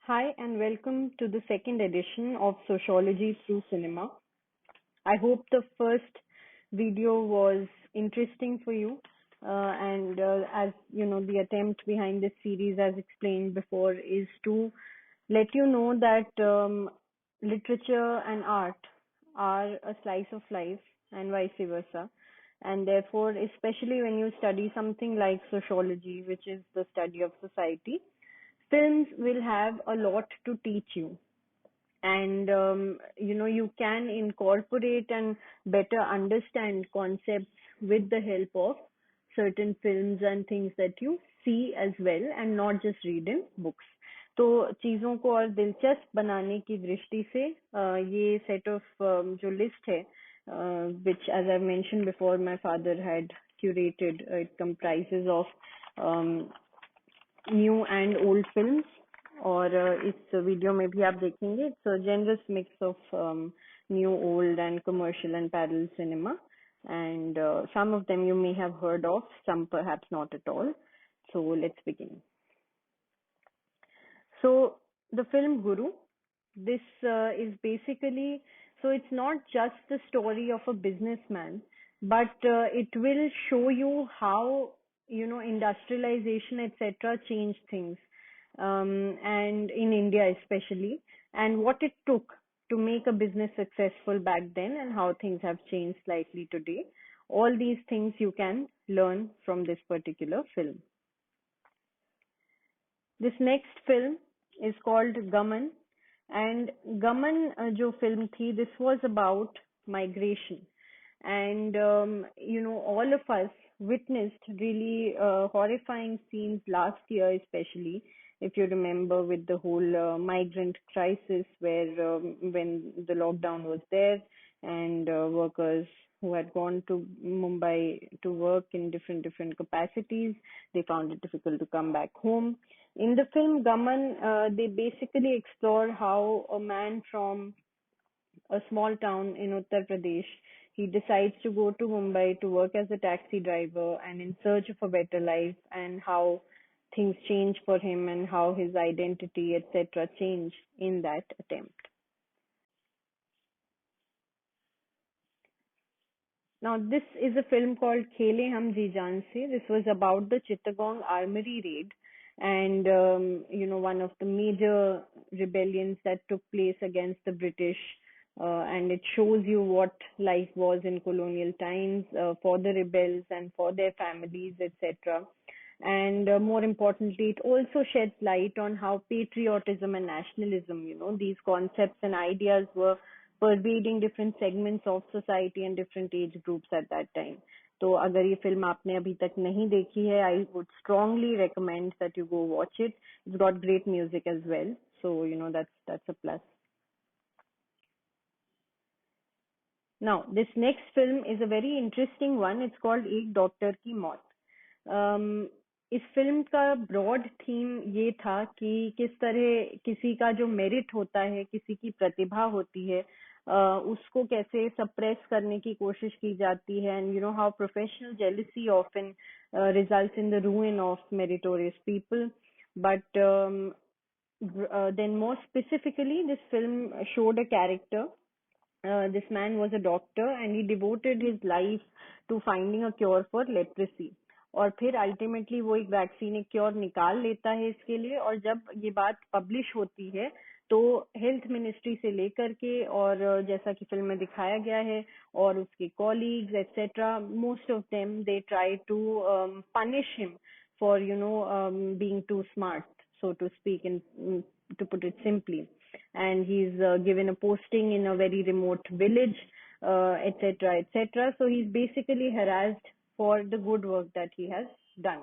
Hi, and welcome to the second edition of Sociology through Cinema. I hope the first video was interesting for you. And as you know, the attempt behind this series, as explained before, is to let you know that literature and art are a slice of life and vice versa. And therefore, especially when you study something like sociology, which is the study of society, films will have a lot to teach you. And you can incorporate and better understand concepts with the help of certain films and things that you see as well and not just read in books. तो चीजों को और दिलचस्प बनाने की दृष्टि से ये सेट ऑफ जो लिस्ट है which as I mentioned before my father had curated, it comprises of new and old films और इस वीडियो में भी आप देखेंगे it's a generous mix of new old and commercial and parallel cinema and some of them you may have heard of, some perhaps not at all. So let's begin. So the film Guru, this is basically, so it's not just the story of a businessman, but it will show you how industrialization etc changed things, and in India especially, and what it took to make a business successful back then and how things have changed slightly today. All these things you can learn from this particular film. This next film is called Gammon, and Gammon जो film थी, this was about migration, and all of us witnessed really horrifying scenes last year, especially if you remember, with the whole migrant crisis where when the lockdown was there and workers who had gone to Mumbai to work in different capacities, they found it difficult to come back home. In the film Gammon, they basically explore how a man from a small town in Uttar Pradesh, he decides to go to Mumbai to work as a taxi driver and in search of a better life, and how things change for him and how his identity etc change in that attempt. Now, this is a film called Kellyham Jhansi. This was about the Chittagong Armory raid, and one of the major rebellions that took place against the British. And it shows you what life was in colonial times for the rebels and for their families, etc. And more importantly, it also sheds light on how patriotism and nationalism, these concepts and ideas were pervading different segments of society and different age groups at that time. तो अगर ये film आपने अभी तक नहीं देखी है, I would strongly recommend that you go watch it. It's got great music as well, so that's a plus. Now, this next film is a very interesting one. It's called एक doctor की मौत. इस film का broad theme ये था कि किस तरह किसी का जो मेरिट होता है, किसी की प्रतिभा होती है, उसको कैसे सप्रेस करने की कोशिश की जाती है, and how professional jealousy often results in the ruin of meritorious people. But then more specifically, this film showed a character. This man was a doctor and he devoted his life to finding a cure for leprosy. और फिर ultimately वो एक vaccine, एक cure निकाल लेता है इसके लिए. और जब ये बात पब्लिश होती है तो हेल्थ मिनिस्ट्री से लेकर के, और जैसा कि फिल्म में दिखाया गया है, और उसके colleagues etcetera, most of them they try to punish him for being too smart, so to speak, and to put it simply. And he's given a posting in a very remote village, etc., etc. So he's basically harassed for the good work that he has done.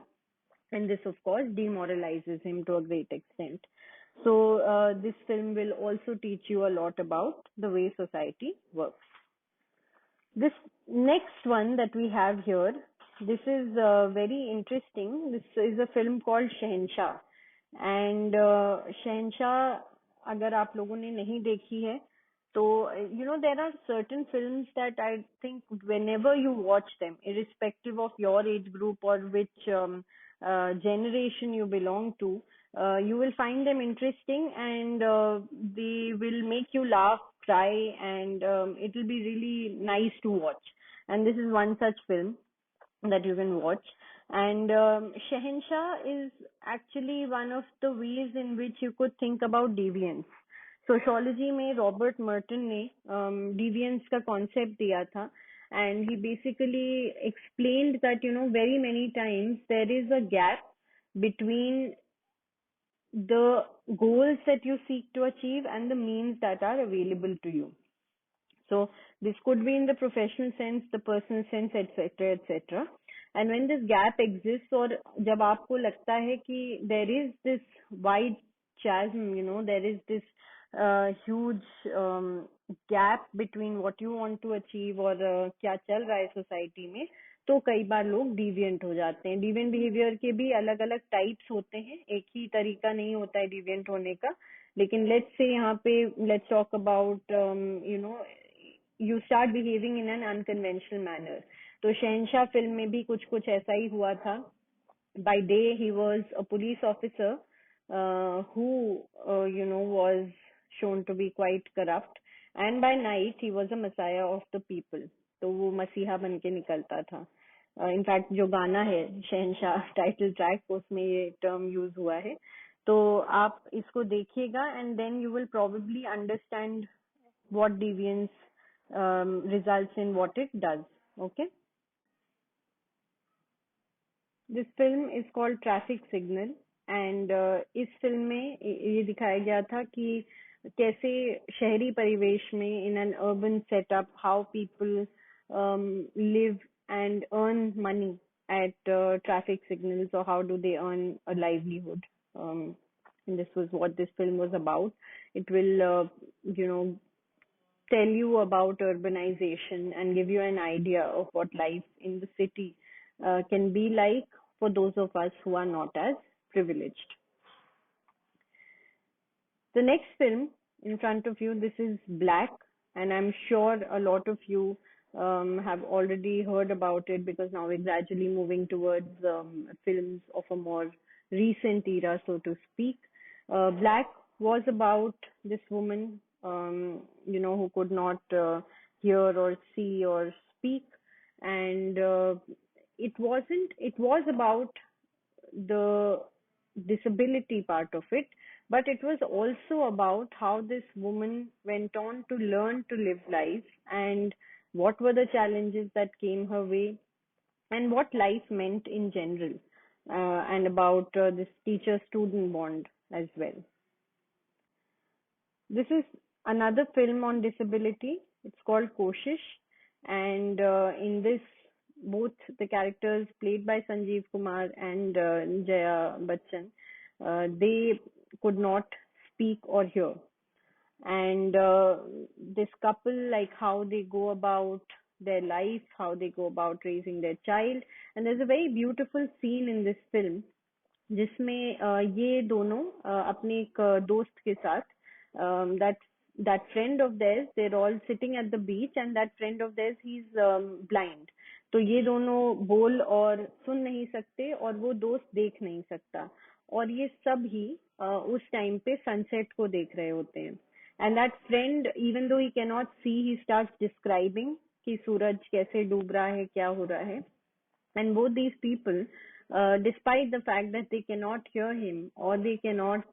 And this, of course, demoralizes him to a great extent. So this film will also teach you a lot about the way society works. This next one that we have here, this is very interesting. This is a film called Shahinsha. And शहनशाह अगर आप लोगों ने नहीं देखी है तो there are certain films that I think whenever you watch them, irrespective of your age group or which generation you belong to, You will find them interesting, and they will make you laugh, cry, and it will be really nice to watch. And this is one such film that you can watch. And Shahinsha is actually one of the ways in which you could think about deviance. Sociology में Robert Merton ने deviance का concept दिया था, and he basically explained that very many times there is a gap between the goals that you seek to achieve and the means that are available to you. So this could be in the professional sense, the personal sense, etc., etc. And when this gap exists, or जब आपको लगता है कि there is this wide chasm, there is this huge gap between what you want to achieve और क्या चल रहा है सोसाइटी में, तो कई बार लोग डिविएंट हो जाते हैं. डिविएंट बिहेवियर के भी अलग अलग टाइप्स होते हैं, एक ही तरीका नहीं होता है डिविएंट होने का. लेकिन लेट्स से यहाँ पे let's talk about you start behaving in an unconventional manner. तो शहनशाह फिल्म में भी कुछ कुछ ऐसा ही हुआ था. By day he was a police officer who was shown to be quite corrupt, and by night he was a messiah of the people. तो वो मसीहा बन के निकलता था. इनफैक्ट जो गाना है शहनशाह टाइटल ट्रैक, उसमें ये टर्म यूज हुआ है. तो आप इसको देखिएगा, and then you will probably understand what deviance results in what it does. Okay. This film is called Traffic Signal, and इस फिल्म में ये दिखाया गया था कि कैसे शहरी परिवेश में in an urban setup how people live and earn money at traffic signals, or how do they earn a livelihood. And this was what this film was about. It will tell you about urbanization and give you an idea of what life in the city can be like for those of us who are not as privileged. The next film in front of you, this is Black, and I'm sure a lot of you have already heard about it, because now we're gradually moving towards films of a more recent era, so to speak. Black was about this woman, who could not hear or see or speak, and it was about the disability part of it, but it was also about how this woman went on to learn to live life, and what were the challenges that came her way, and what life meant in general, and about this teacher-student bond as well. This is another film on disability. It's called Koshish, and in this, both the characters played by Sanjeev Kumar and Jaya Bachchan, they could not speak or hear. And this couple, like how they go about their life, how they go about raising their child. And there's a very beautiful scene in this film जिसमें ये दोनों अपने एक दोस्त के साथ that friend of theirs, they're all sitting at the beach, and that friend of theirs, he's blind. तो ये दोनों बोल और सुन नहीं सकते, और वो दोस्त देख नहीं सकता, और ये सब ही उस टाइम पे सनसेट को देख रहे होते हैं. And that friend, even though he cannot see, he starts describing कि सूरज कैसे डूब रहा है, क्या हो रहा है. And both these people, despite the fact that they cannot hear him or they cannot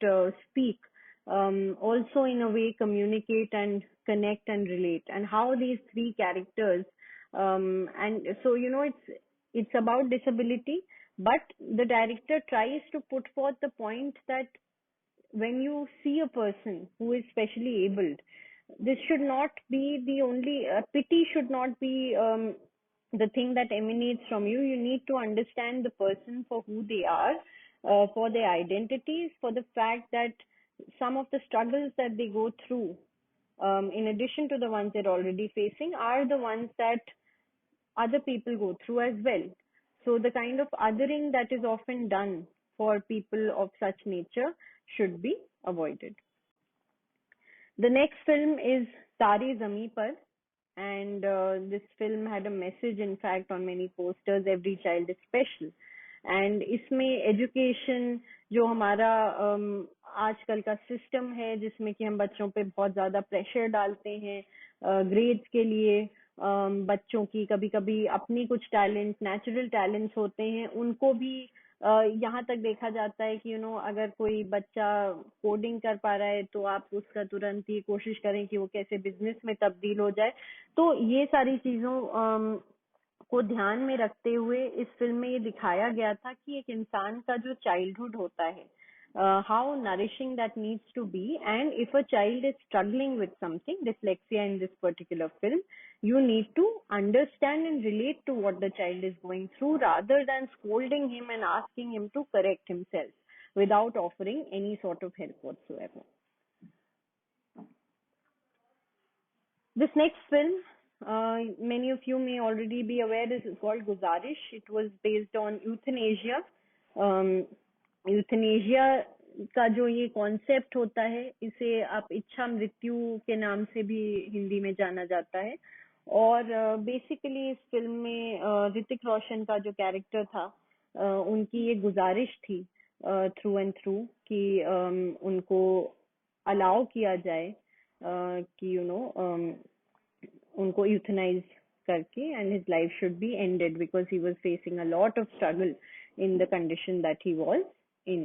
speak, also in a way communicate and connect and relate. And how these three characters, and so it's about disability, but the director tries to put forth the point that when you see a person who is specially abled, this should not be the only pity should not be the thing that emanates from you. You need to understand the person for who they are, for their identities, for the fact that some of the struggles that they go through, in addition to the ones they're already facing, are the ones that other people go through as well. So the kind of othering that is often done for people of such nature should be avoided. The next film is Tare Zameen Par, and this film had a message, in fact, on many posters. Every child is special. And इसमें education जो हमारा आजकल का system है जिसमें कि हम बच्चों पे बहुत ज्यादा प्रेशर डालते हैं ग्रेड्स के लिए, बच्चों की कभी कभी अपनी कुछ टैलेंट नेचुरल टैलेंट्स होते हैं उनको भी यहाँ तक देखा जाता है कि अगर कोई बच्चा कोडिंग कर पा रहा है तो आप उसका तुरंत ही कोशिश करें कि वो कैसे बिजनेस में तब्दील हो जाए। तो ये सारी चीजों को ध्यान में रखते हुए इस फिल्म में ये दिखाया गया था कि एक इंसान का जो चाइल्डहुड होता है, how nourishing that needs to be, and if a child is struggling with something, dyslexia in this particular film, you need to understand and relate to what the child is going through rather than scolding him and asking him to correct himself without offering any sort of help whatsoever. This next film, many of you may already be aware, this is called Guzarish. It was based on euthanasia. Euthanasia का जो ये concept होता है इसे आप इच्छा मृत्यु के नाम से भी हिंदी में जाना जाता है। और बेसिकली इस फिल्म में ऋतिक रोशन का जो कैरेक्टर था, उनकी ये गुजारिश थी थ्रू एंड थ्रू कि उनको अलाउ किया जाए कि उनको यूथनाइज करके and his life should be ended because he was facing a lot of struggle in the condition that he was in.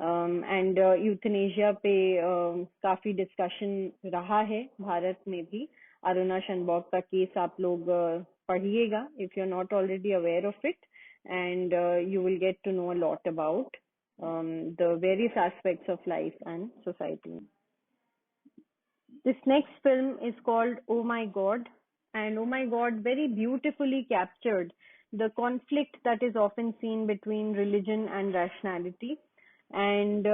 And euthanasia पे काफी डिस्कशन रहा है भारत में भी। अरुणा शनबॉग का केस आप लोग पढ़िएगा if you are not already aware of it, and you will get to know a lot about the various aspects of life and society. This next film is called Oh My God, and Oh My God very beautifully captured the conflict that is often seen between religion and rationality. And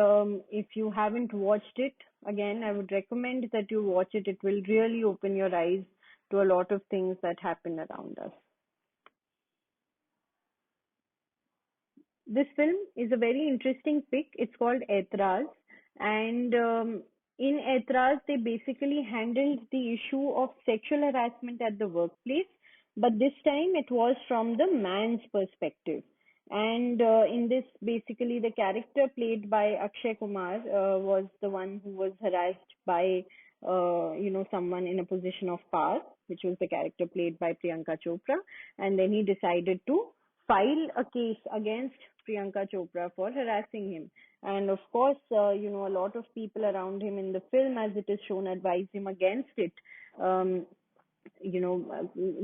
if you haven't watched it, again, I would recommend that you watch it. It will really open your eyes to a lot of things that happen around us. This film is a very interesting pick. It's called Ertas, and in Ertas, they basically handled the issue of sexual harassment at the workplace, but this time it was from the man's perspective. And in this, basically, the character played by Akshay Kumar was the one who was harassed by, someone in a position of power, which was the character played by Priyanka Chopra, and then he decided to file a case against Priyanka Chopra for harassing him. And of course, a lot of people around him in the film, as it is shown, advise him against it.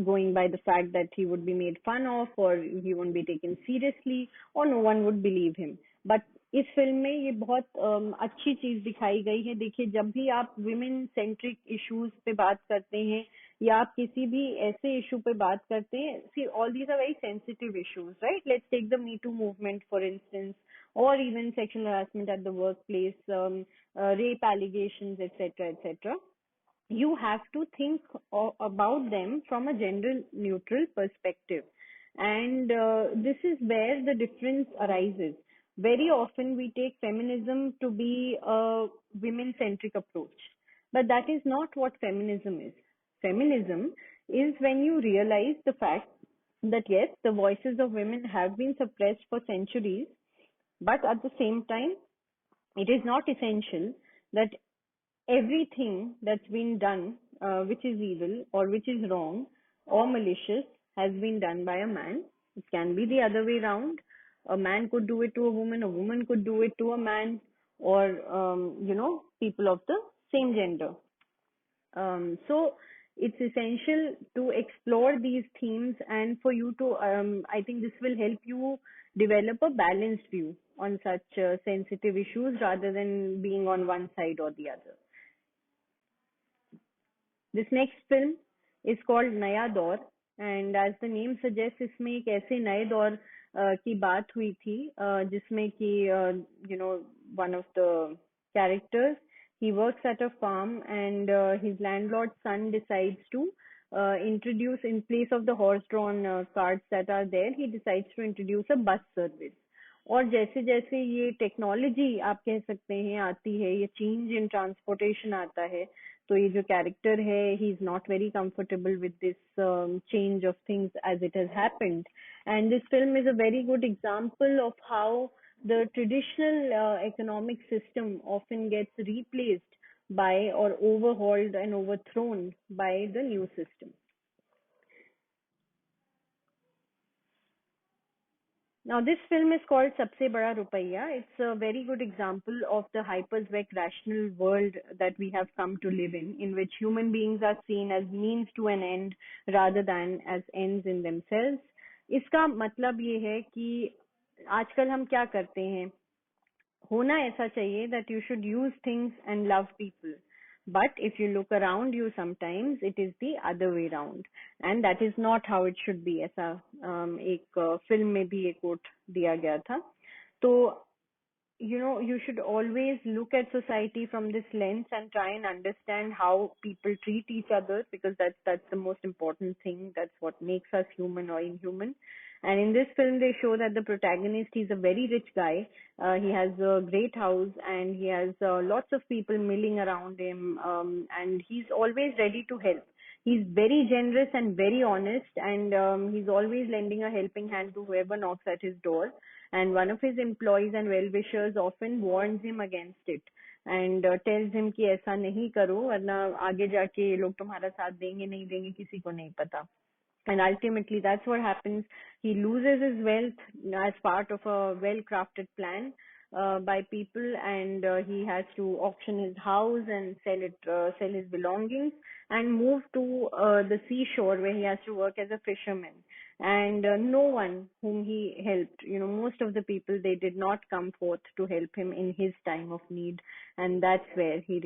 Going by the fact that he would be made fun of or he won't be taken seriously or no one would believe him. But इस film में ये बहुत अच्छी चीज दिखाई गई है। देखिए, जब भी आप विमेन सेंट्रिक इश्यूज पे बात करते हैं या आप किसी भी ऐसे इशू पे बात करते हैं, see all these are very sensitive issues, right? Let's take the me too movement for instance, or even sexual harassment at the workplace, rape allegations, etc., etc. You have to think about them from a gender neutral perspective. And this is where the difference arises. Very often we take feminism to be a women centric approach, but that is not what feminism is. Feminism is when you realize the fact that yes, the voices of women have been suppressed for centuries, but at the same time, it is not essential that everything that's been done, which is evil or which is wrong or malicious, has been done by a man. It can be the other way around. A man could do it to a woman could do it to a man, or, people of the same gender. So it's essential to explore these themes, and for you to, I think this will help you develop a balanced view on such sensitive issues rather than being on one side or the other. This next film is called Naya Daur, and as the name suggests, इसमें एक ऐसे नए दौर की बात हुई थी जिसमें कि one of the characters, he works at a farm, and his landlord's son decides to introduce, in place of the horse-drawn carts that are there, he decides to introduce a bus service. और जैसे जैसे ये technology आप कह सकते हैं आती है, ये चेंज इन ट्रांसपोर्टेशन आता है, तो ये जो character है, he's not very comfortable with this change of things as it has happened. And this film is a very good example of how the traditional economic system often gets replaced by or overhauled and overthrown by the new system. Now, this film is called Sabse Bararupaya. It's a very good example of the hyperswec rational world that we have come to live in which human beings are seen as means to an end rather than as ends in themselves. इसका मतलब ये है कि आजकल हम क्या करते हैं, होना ऐसा चाहिए that you should use things and love people. But if you look around you sometimes, it is the other way round. And that is not how it should be. ऐसा एक फिल्म में भी एक कोट दिया गया था. तो you should always look at society from this lens and try and understand how people treat each other, because that's the most important thing. That's what makes us human or inhuman. And in this film, they show that the protagonist, he's a very rich guy. He has a great house and he has lots of people milling around him, and he's always ready to help. He's very generous and very honest, and he's always lending a helping hand to whoever knocks at his door. And one of his employees and well-wishers often warns him against it and tells him कि ऐसा नहीं करो वरना आगे जाके ये लोग तुम्हारा साथ देंगे नहीं देंगे किसी को नहीं पता. And ultimately, that's what happens. He loses his wealth as part of a well-crafted plan by people, and he has to auction his house and sell his belongings, and move to the seashore where he has to work as a fisherman. And no one whom he helped, most of the people, they did not come forth to help him in his time of need, and that's where he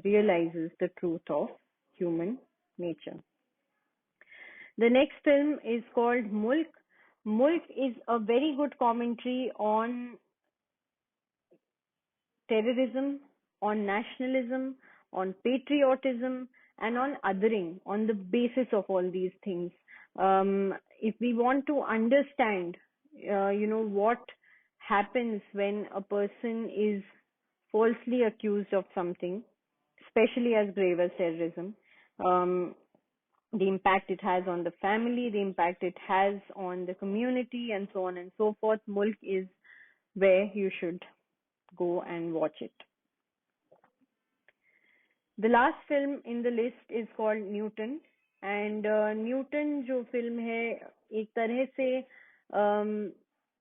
realizes the truth of human nature. The next film is called Mulk. Mulk is a very good commentary on terrorism, on nationalism, on patriotism, and on othering, on the basis of all these things. If we want to understand, what happens when a person is falsely accused of something, especially as grave as terrorism, the impact it has on the family, the impact it has on the community, and so on and so forth. Mulk is where you should go and watch it. The last film in the list is called Newton, and Newton जो film है एक तरह से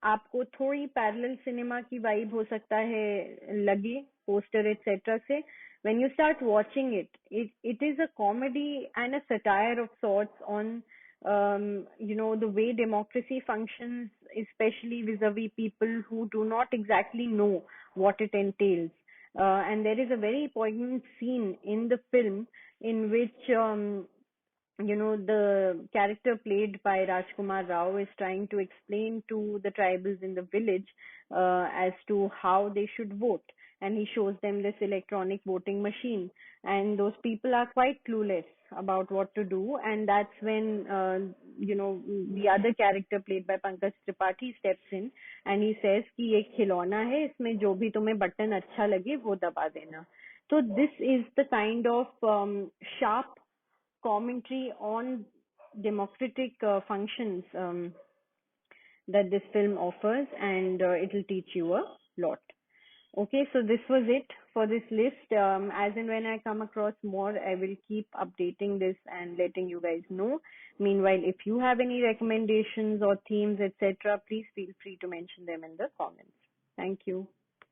आपको थोड़ी parallel cinema की vibe हो सकता है लगे पोस्टर एटसेट्रा से. When you start watching it is a comedy and a satire of sorts on the way democracy functions, especially vis-a-vis people who do not exactly know what it entails. And there is a very poignant scene in the film in which the character played by Rajkumar Rao is trying to explain to the tribals in the village as to how they should vote. And he shows them this electronic voting machine. And those people are quite clueless about what to do. And that's when, the other character played by Pankaj Tripathi steps in and he says कि ये खिलौना है, इसमें जो भी तुम्हें button अच्छा लगे वो दबा देना. So this is the kind of sharp commentary on democratic functions that this film offers, and it will teach you a lot. Okay, so this was it for this list. As and when I come across more, I will keep updating this and letting you guys know. Meanwhile, if you have any recommendations or themes, etc., please feel free to mention them in the comments. Thank you.